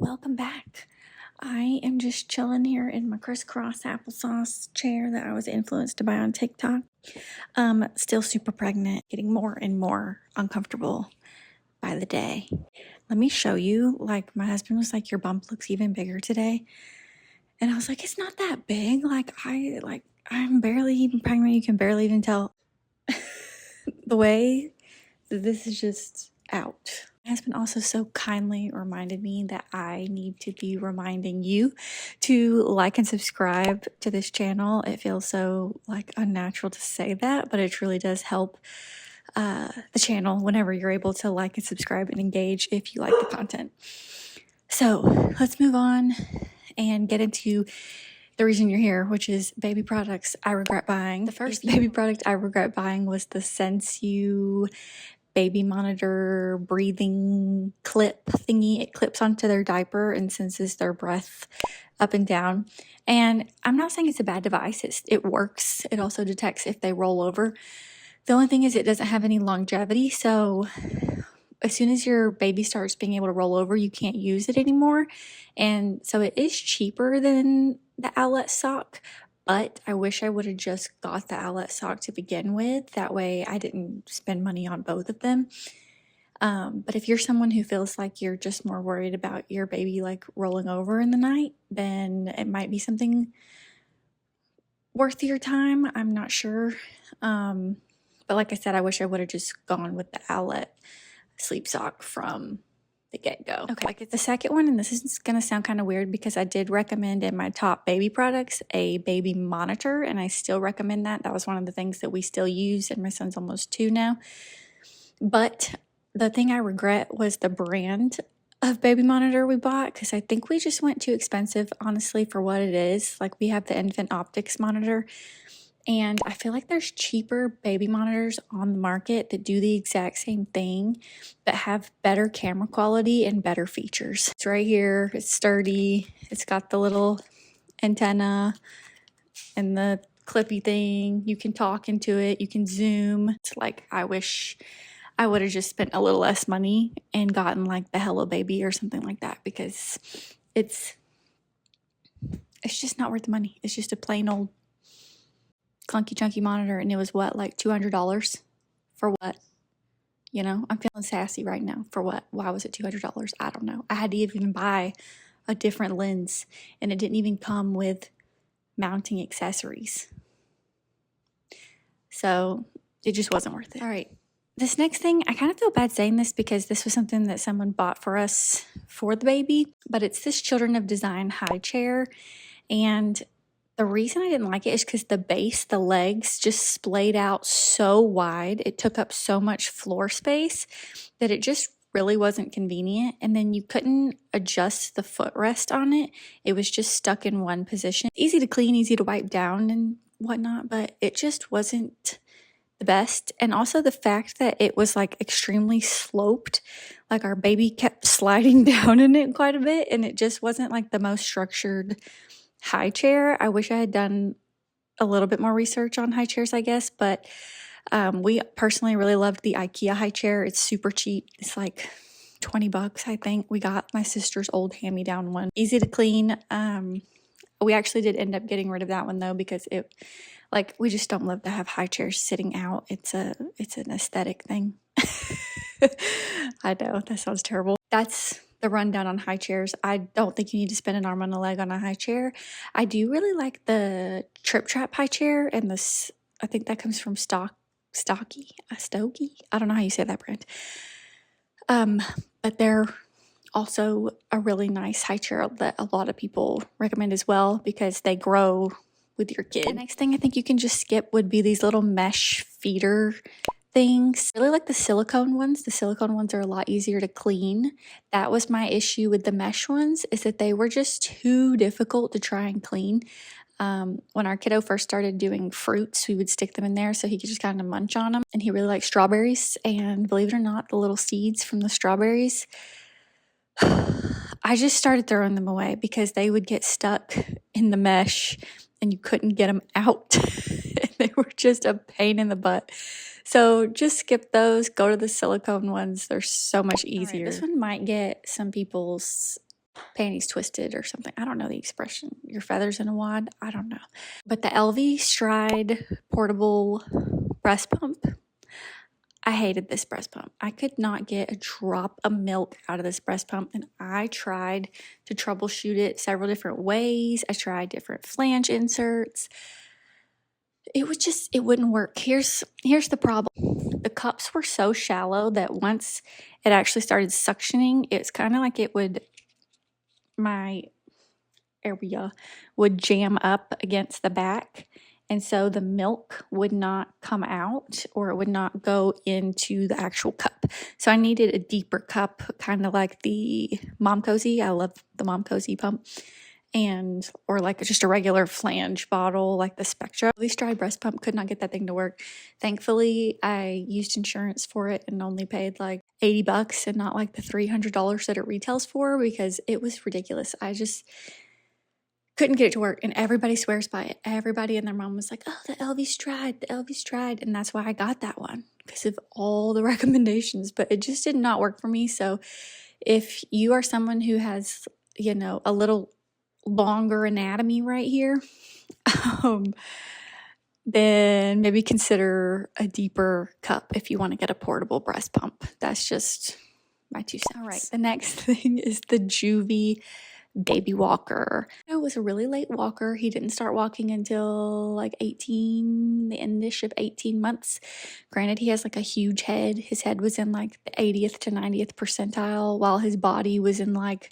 welcome back. I am just chilling here in my crisscross applesauce chair that I was influenced to buy on TikTok. Still super pregnant, getting more and more uncomfortable by the day. Let me show you. Like, my husband was like, "Your bump looks even bigger today," and I was like, "It's not that big. I'm barely even pregnant. You can barely even tell." The way this is just out. My husband also so kindly reminded me that I need to be reminding you to like and subscribe to this channel. It feels so unnatural to say that, but it truly does help the channel whenever you're able to like and subscribe and engage if you like the content. So let's move on and get into the reason you're here, which is baby products I regret buying. The first baby product I regret buying was the Sensu baby monitor breathing clip thingy. It clips onto their diaper and senses their breath up and down. And I'm not saying it's a bad device. It works. It also detects if they roll over. The only thing is it doesn't have any longevity. So as soon as your baby starts being able to roll over, you can't use it anymore. And so it is cheaper than the Owlet sock, but I wish I would have just got the Owlet sock to begin with. That way I didn't spend money on both of them. But if you're someone who feels like you're just more worried about your baby rolling over in the night, then it might be something worth your time. I'm not sure. But like I said, I wish I would have just gone with the Owlet sleep sock from the get-go. Okay, the second one, and this is gonna sound kind of weird because I did recommend in my top baby products a baby monitor, and I still recommend that. That was one of the things that we still use, and my son's almost 2 now. But the thing I regret was the brand of baby monitor we bought, because I think we just went too expensive, honestly, for what it is. Like, we have the Infant Optics monitor, and I feel like there's cheaper baby monitors on the market that do the exact same thing, but have better camera quality and better features. It's right here. It's sturdy. It's got the little antenna and the clippy thing. You can talk into it. You can zoom. It's like, I wish I would have just spent a little less money and gotten like the Hello Baby or something like that, because it's just not worth the money. It's just a plain old clunky chunky monitor, and it was what, like $200 for what? You know, I'm feeling sassy right now. For what? Why was it $200? I don't know. I had to even buy a different lens, and it didn't even come with mounting accessories. So it just wasn't worth it. All right. This next thing, I kind of feel bad saying this because this was something that someone bought for us for the baby, but it's this Children of Design high chair. And the reason I didn't like it is because the base, the legs just splayed out so wide. It took up so much floor space that it just really wasn't convenient. And then you couldn't adjust the footrest on it. It was just stuck in one position. Easy to clean, easy to wipe down and whatnot, but it just wasn't the best. And also the fact that it was like extremely sloped, like our baby kept sliding down in it quite a bit, and it just wasn't like the most structured high chair. I wish I had done a little bit more research on high chairs, I guess, but we personally really loved the IKEA high chair. It's super cheap. It's like $20, I think. We got my sister's old hand-me-down one. Easy to clean. We actually did end up getting rid of that one though, because we just don't love to have high chairs sitting out. It's an aesthetic thing. I know, that sounds terrible. That's the rundown on high chairs. I don't think you need to spend an arm and a leg on a high chair. I do really like the Trip Trap high chair, and this, I think that comes from Stokey. I don't know how you say that brand. But they're also a really nice high chair that a lot of people recommend as well, because they grow with your kid. The next thing I think you can just skip would be these little mesh feeder things. I really like the silicone ones. The silicone ones are a lot easier to clean. That was my issue with the mesh ones, is that they were just too difficult to try and clean. When our kiddo first started doing fruits, we would stick them in there so he could just kind of munch on them. And he really liked strawberries. And believe it or not, the little seeds from the strawberries, I just started throwing them away because they would get stuck in the mesh and you couldn't get them out. And they were just a pain in the butt. So just skip those. Go to the silicone ones. They're so much easier. This one might get some people's panties twisted or something. I don't know the expression. Your feathers in a wad. I don't know. But the LV Stride portable breast pump, I hated this breast pump. I could not get a drop of milk out of this breast pump, and I tried to troubleshoot it several different ways. I tried different flange inserts. It wouldn't work. Here's the problem. The cups were so shallow that once it actually started suctioning, it's kind of like my area would jam up against the back. And so the milk would not come out, or it would not go into the actual cup. So I needed a deeper cup, kind of like the Mom Cozy. I love the Mom Cozy pump. Or like just a regular flange bottle, like the Spectra. The Stride breast pump could not get that thing to work. Thankfully, I used insurance for it and only paid like $80 and not like the $300 that it retails for, because it was ridiculous. I just couldn't get it to work, and everybody swears by it. Everybody and their mom was like, oh, the LV Stride. And that's why I got that one, because of all the recommendations, but it just did not work for me. So if you are someone who has, a little longer anatomy right here, then maybe consider a deeper cup if you want to get a portable breast pump. That's just my 2 cents. All right, the next thing is the Juvie baby walker. It was a really late walker. He didn't start walking until like the endish of 18 months. Granted, he has like a huge head. His head was in like the 80th to 90th percentile, while his body was in like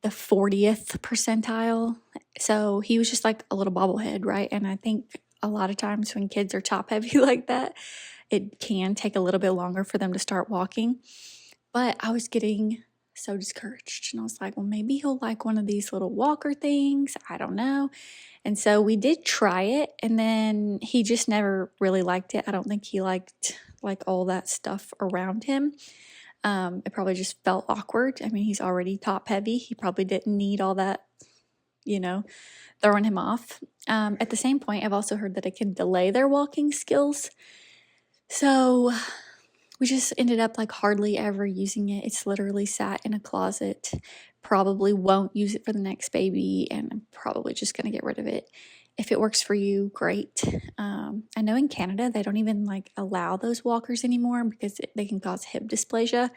the 40th percentile. So he was just like a little bobblehead, right? And I think a lot of times when kids are top heavy like that, it can take a little bit longer for them to start walking. But I was getting so discouraged, and I was like, well, maybe he'll like one of these little walker things. I don't know. And so we did try it, and then he just never really liked it. I don't think he liked like all that stuff around him. It probably just felt awkward. I mean, he's already top heavy. He probably didn't need all that, throwing him off. At the same point, I've also heard that it can delay their walking skills. So we just ended up like hardly ever using it. It's literally sat in a closet. Probably won't use it for the next baby, and I'm probably just going to get rid of it. If it works for you, great. I know in Canada, they don't even like allow those walkers anymore because they can cause hip dysplasia.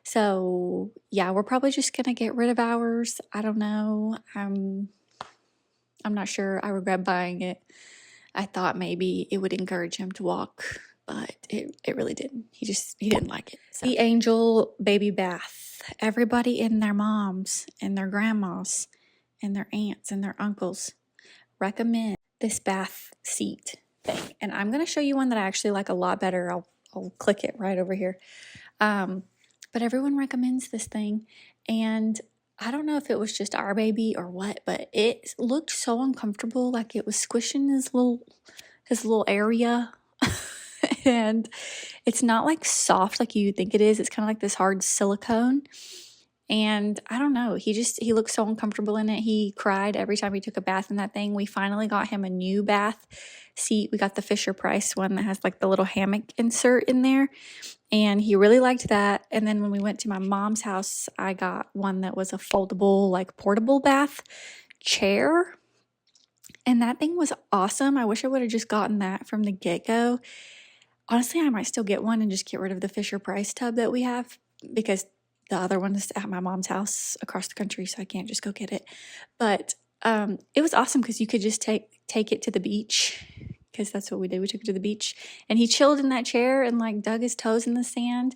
So yeah, we're probably just going to get rid of ours. I don't know. I'm not sure. I regret buying it. I thought maybe it would encourage him to walk, but it really didn't. He didn't like it. So. The Angel baby bath. Everybody and their moms and their grandmas and their aunts and their uncles recommend this bath seat thing. And I'm going to show you one that I actually like a lot better. I'll click it right over here. But everyone recommends this thing. And I don't know if it was just our baby or what, but it looked so uncomfortable. Like it was squishing his little area. And it's not like soft like you think it is. It's kind of like this hard silicone. And I don't know, he looked so uncomfortable in it. He cried every time he took a bath in that thing. We finally got him a new bath seat. We got the Fisher-Price one that has like the little hammock insert in there. And he really liked that. And then when we went to my mom's house, I got one that was a foldable, like portable bath chair. And that thing was awesome. I wish I would have just gotten that from the get-go. Honestly, I might still get one and just get rid of the Fisher-Price tub that we have, because the other one is at my mom's house across the country, so I can't just go get it. But it was awesome because you could just take it to the beach, because that's what we did. We took it to the beach, and he chilled in that chair and like dug his toes in the sand.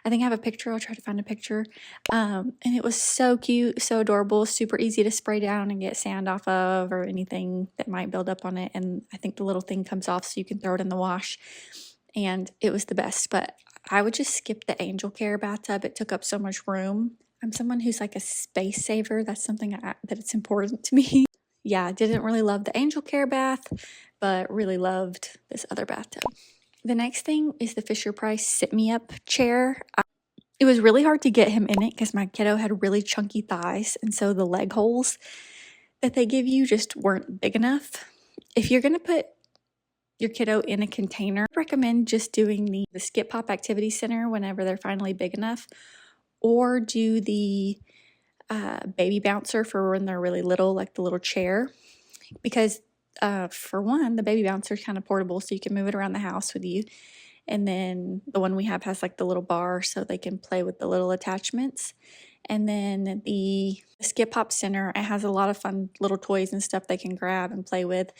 I think I have a picture. I'll try to find a picture. And it was so cute, so adorable, super easy to spray down and get sand off of or anything that might build up on it. And I think the little thing comes off so you can throw it in the wash. And it was the best. But I would just skip the Angel Care bathtub. It took up so much room. I'm someone who's like a space saver. That's something that it's important to me. Yeah, I didn't really love the Angel Care bath, but really loved this other bathtub. The next thing is the Fisher-Price Sit Me Up chair. It was really hard to get him in it because my kiddo had really chunky thighs, and so the leg holes that they give you just weren't big enough. If you're going to put your kiddo in a container, I recommend just doing the Skip Hop Activity Center whenever they're finally big enough, or do the baby bouncer for when they're really little, like the little chair, because for one, the baby bouncer is kind of portable, so you can move it around the house with you. And then the one we have has like the little bar so they can play with the little attachments. And then the Skip Hop Center, it has a lot of fun little toys and stuff they can grab and play with.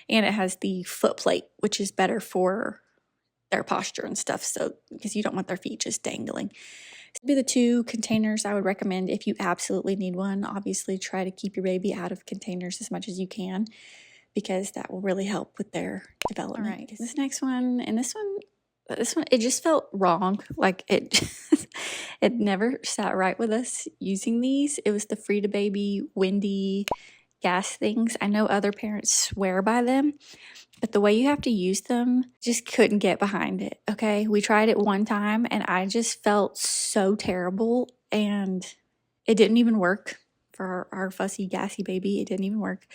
And it has the foot plate, which is better for their posture and stuff. So, because you don't want their feet just dangling. So be the two containers I would recommend if you absolutely need one. Obviously, try to keep your baby out of containers as much as you can, because that will really help with their development. All right, this next one, and this one, it just felt wrong. Like it it never sat right with us using these. It was the Frida Baby Windy gas things. I know other parents swear by them, but the way you have to use them, just couldn't get behind it. Okay, we tried it one time and I just felt so terrible, and it didn't even work for our fussy gassy baby. It didn't even work.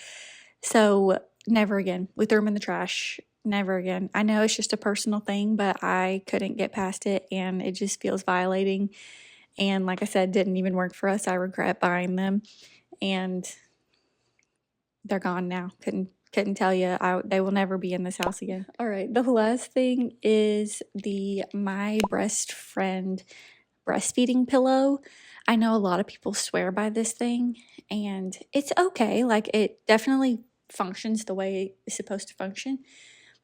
So never again. We threw them in the trash. Never again. I know it's just a personal thing, but I couldn't get past it, and it just feels violating. And like I said, didn't even work for us. I regret buying them, and they're gone now. Couldn't tell you. They will never be in this house again. All right, the last thing is the My Breast Friend breastfeeding pillow. I know a lot of people swear by this thing, and it's okay. Like, it definitely functions the way it's supposed to function.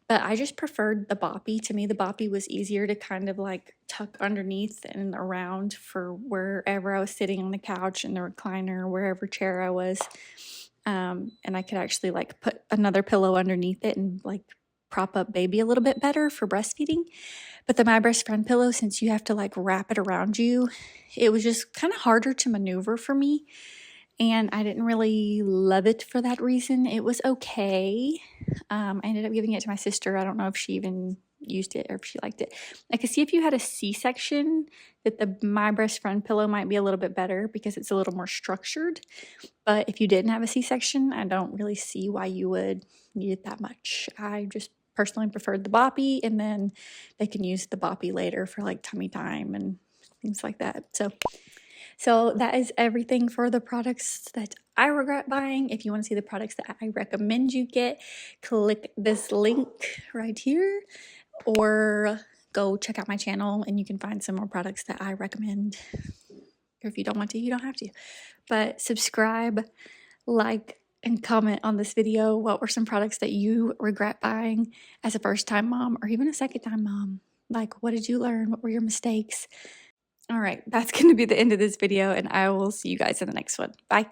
But I just preferred the boppy. To me, the boppy was easier to kind of like tuck underneath and around for wherever I was sitting on the couch, in the recliner, wherever chair I was. And I could actually like put another pillow underneath it and like prop up baby a little bit better for breastfeeding. But the My Breast Friend pillow, since you have to like wrap it around you, it was just kind of harder to maneuver for me. And I didn't really love it for that reason. It was okay. I ended up giving it to my sister. I don't know if she even used it or if she liked it. I could see if you had a C-section that the My Breast Friend pillow might be a little bit better because it's a little more structured. But if you didn't have a C-section, I don't really see why you would need it that much. I just personally preferred the boppy, and then they can use the boppy later for like tummy time and things like that. So that is everything for the products that I regret buying. If you want to see the products that I recommend you get, click this link right here, or go check out my channel and you can find some more products that I recommend. Or if you don't want to, you don't have to. But subscribe, like, and comment on this video. What were some products that you regret buying as a first-time mom or even a second-time mom? Like, what did you learn? What were your mistakes? All right, that's going to be the end of this video, and I will see you guys in the next one. Bye.